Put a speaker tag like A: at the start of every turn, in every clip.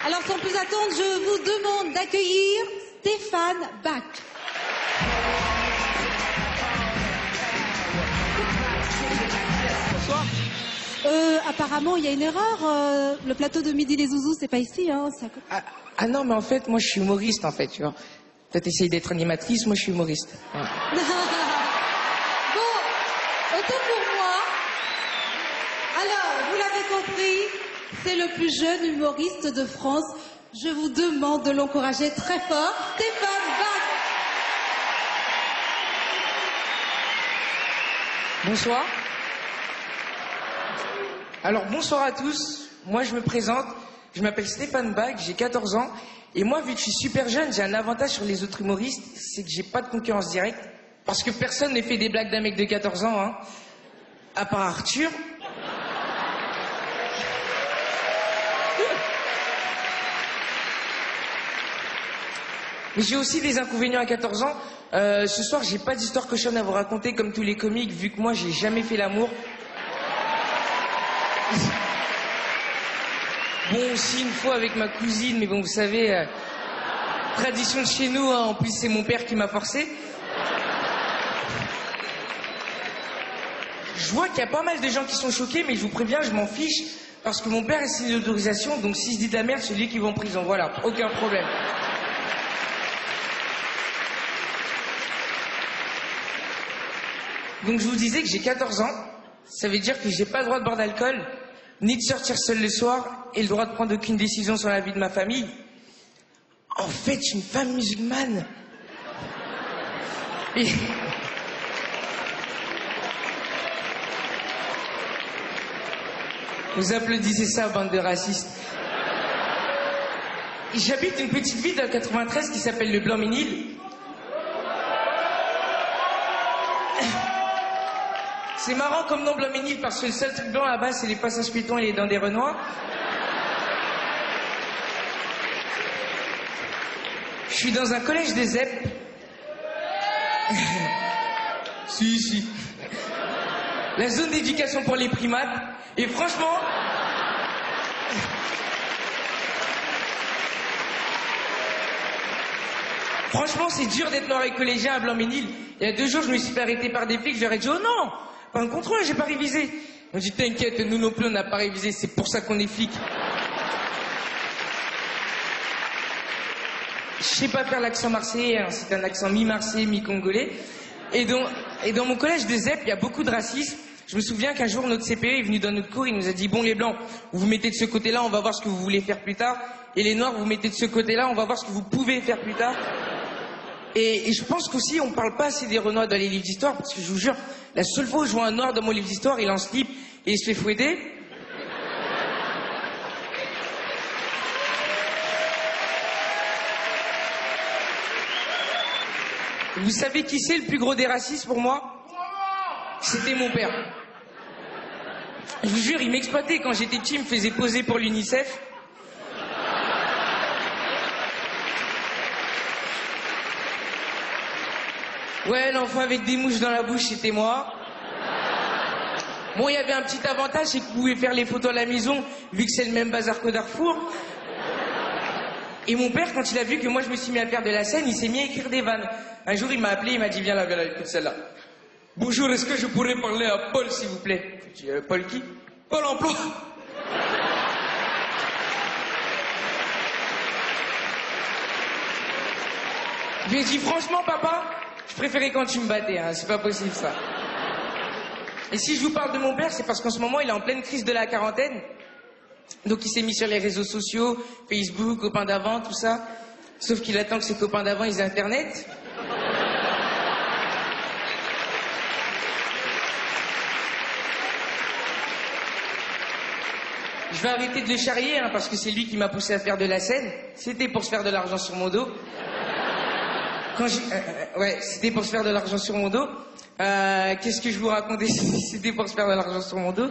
A: Alors sans plus attendre, je vous demande d'accueillir Stéphane Bach.
B: Bonsoir.
A: Apparemment, il y a une erreur. Le plateau de Midi les Zouzous, c'est pas ici. Hein,
B: Ah non, mais en fait, moi je suis humoriste en fait, tu vois. Toi t'essayes d'être animatrice, moi je suis humoriste. Ouais.
A: Bon, autant pour moi. Alors, vous l'avez compris, c'est le plus jeune humoriste de France. Je vous demande de l'encourager très fort. Stéphane Bach.
B: Bonsoir. Alors bonsoir à tous, moi je me présente, je m'appelle Stéphane Bach, j'ai 14 ans, et moi vu que je suis super jeune, j'ai un avantage sur les autres humoristes, c'est que j'ai pas de concurrence directe, parce que personne n'a fait des blagues d'un mec de 14 ans, hein, à part Arthur. Mais j'ai aussi des inconvénients à 14 ans, ce soir j'ai pas d'histoire cochonne à vous raconter comme tous les comiques, vu que moi j'ai jamais fait l'amour. Bon, aussi une fois avec ma cousine, mais bon, vous savez, tradition de chez nous, hein, en plus c'est mon père qui m'a forcé. Je vois qu'il y a pas mal de gens qui sont choqués, mais je vous préviens, je m'en fiche, parce que mon père a signé l'autorisation, donc s'il se dit de la merde, c'est lui qui va en prison, voilà, aucun problème. Donc je vous disais que j'ai 14 ans, ça veut dire que j'ai pas le droit de boire d'alcool, ni de sortir seul le soir, et le droit de prendre aucune décision sur la vie de ma famille. En fait, je suis une femme musulmane. Et... Vous applaudissez ça, bande de racistes. J'habite une petite ville dans le 93 qui s'appelle le Blanc-Ménil. C'est marrant comme nom Blanc-Ménil parce que le seul truc blanc là-bas c'est les passages piétons et les dents des Renois. Je suis dans un collège des ZEP. Si. La zone d'éducation pour les primates. Et franchement... Franchement, c'est dur d'être noir et collégien à Blanc-Ménil. Il y a 2 jours, je me suis fait arrêter par des flics, je leur ai dit « Oh non, pas un contrôle, j'ai pas révisé. » Ils m'ont dit « T'inquiète, nous non plus, on n'a pas révisé, c'est pour ça qu'on est flics. » Je sais pas faire l'accent marseillais, hein. C'est un accent mi-marseillais, mi-congolais. Et dans mon collège de ZEP, il y a beaucoup de racisme. Je me souviens qu'un jour, notre CPE est venu dans notre cours, il nous a dit « Bon, les blancs, vous vous mettez de ce côté-là, on va voir ce que vous voulez faire plus tard. Et les noirs, vous vous mettez de ce côté-là, on va voir ce que vous pouvez faire plus tard. » Et je pense qu'aussi, on parle pas assez des Renois dans les livres d'histoire, parce que je vous jure, la seule fois où je vois un noir dans mon livre d'histoire, il est en slip et il se fait fouetter. Vous savez qui c'est le plus gros des racistes pour moi? C'était mon père. Je vous jure, il m'exploitait quand j'étais petit, il me faisait poser pour l'UNICEF. Ouais, l'enfant avec des mouches dans la bouche, c'était moi. Bon, il y avait un petit avantage, c'est que vous pouvez faire les photos à la maison, vu que c'est le même bazar qu'au Darfour. Et mon père, quand il a vu que moi je me suis mis à faire de la scène, il s'est mis à écrire des vannes. Un jour, il m'a appelé, il m'a dit « Viens là, écoute celle-là. Bonjour, est-ce que je pourrais parler à Paul, s'il vous plaît ?» Je dis « Paul qui ?»« Paul emploi. » Je lui ai dit « Franchement, papa, je préférais quand tu me battais, hein, c'est pas possible ça. » Et si je vous parle de mon père, c'est parce qu'en ce moment, il est en pleine crise de la quarantaine. Donc il s'est mis sur les réseaux sociaux, Facebook, copains d'avant, tout ça. Sauf qu'il attend que ses copains d'avant, ils aient Internet. Je vais arrêter de le charrier, hein, parce que c'est lui qui m'a poussé à faire de la scène. C'était pour se faire de l'argent sur mon dos. Ouais, c'était pour se faire de l'argent sur mon dos. Qu'est-ce que je vous racontais? C'était pour se faire de l'argent sur mon dos.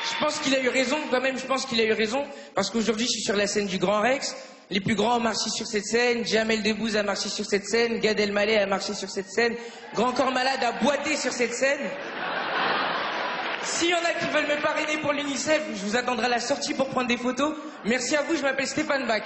B: Je pense qu'il a eu raison, quand même, je pense qu'il a eu raison, parce qu'aujourd'hui, je suis sur la scène du Grand Rex, Les plus grands ont marché sur cette scène, Jamel Debbouze a marché sur cette scène, Gad Elmaleh a marché sur cette scène, Grand Corps Malade a boité sur cette scène. S'il y en a qui veulent me parrainer pour l'UNICEF, je vous attendrai à la sortie pour prendre des photos. Merci à vous, je m'appelle Stéphane Bach.